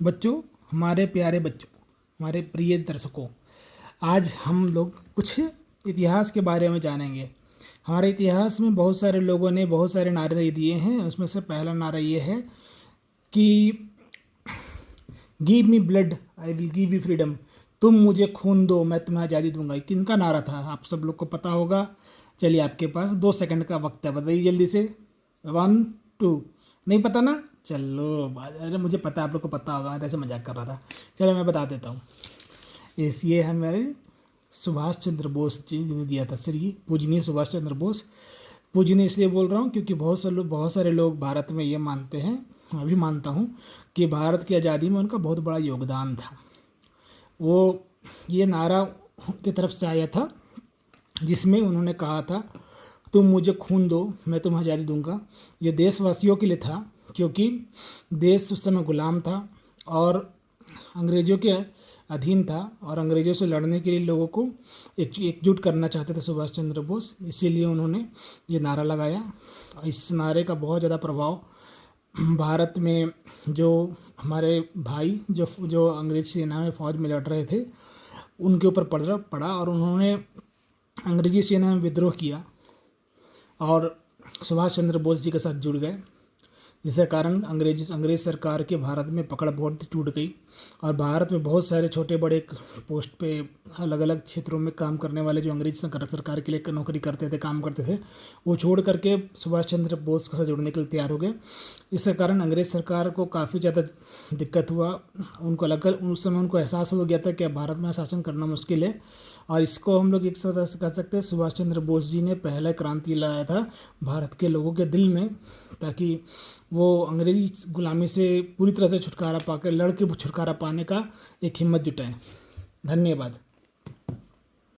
बच्चों, हमारे प्यारे बच्चों, हमारे प्रिय दर्शकों, आज हम लोग कुछ इतिहास के बारे में जानेंगे। हमारे इतिहास में बहुत सारे लोगों ने बहुत सारे नारे दिए हैं। उसमें से पहला नारा ये है कि give me blood I will give you freedom. तुम मुझे खून दो, मैं तुम्हें आज़ादी दूंगा। किनका नारा था? आप सब लोग को पता होगा। चलिए, आपके पास 2 सेकंड का वक्त है, बताइए जल्दी से। 1 2। नहीं पता ना? चलो, अरे मुझे पता है, आप लोग को पता होगा, मैं तो ऐसे मजाक कर रहा था। चलो मैं बता देता हूँ। ये हमारे सुभाष चंद्र बोस जी ने दिया था, श्री पूजनीय सुभाष चंद्र बोस। पूजनीय इसलिए बोल रहा हूँ क्योंकि बहुत सारे लोग भारत में ये मानते हैं, मैं भी मानता हूँ, कि भारत की आज़ादी में उनका बहुत बड़ा योगदान था। वो ये नारा की तरफ से आया था जिसमें उन्होंने कहा था, तुम मुझे खून दो, मैं तुम्हें आज़ादी दूंगा। ये देशवासियों के लिए था, क्योंकि देश उस समय गुलाम था और अंग्रेज़ों के अधीन था, और अंग्रेज़ों से लड़ने के लिए लोगों को एकजुट करना चाहते थे सुभाष चंद्र बोस। इसीलिए उन्होंने ये नारा लगाया। इस नारे का बहुत ज़्यादा प्रभाव भारत में जो हमारे भाई जो अंग्रेज सेना में फ़ौज में लड़ रहे थे उनके ऊपर पड़ा और उन्होंने अंग्रेजी सेना में विद्रोह किया और सुभाष चंद्र बोस जी के साथ जुड़ गए, जिसके कारण अंग्रेज सरकार के भारत में पकड़ बहुत टूट गई। और भारत में बहुत सारे छोटे बड़े पोस्ट पे अलग अलग क्षेत्रों में काम करने वाले जो अंग्रेज सरकार के लिए नौकरी करते थे, काम करते थे, वो छोड़ करके सुभाष चंद्र बोस के साथ जुड़ने के लिए तैयार हो गए। इसके कारण अंग्रेज सरकार को काफ़ी ज़्यादा दिक्कत हुआ। उस समय उनको एहसास हो गया था कि भारत में शासन करना मुश्किल है, और इसको हम लोग एक तरह से कह सकते हैं सुभाष चंद्र बोस जी ने पहला क्रांति लाया था भारत के लोगों के दिल में, ताकि वो अंग्रेजी गुलामी से पूरी तरह से छुटकारा पाकर छुटकारा पाने का एक हिम्मत जुटाएं। धन्यवाद।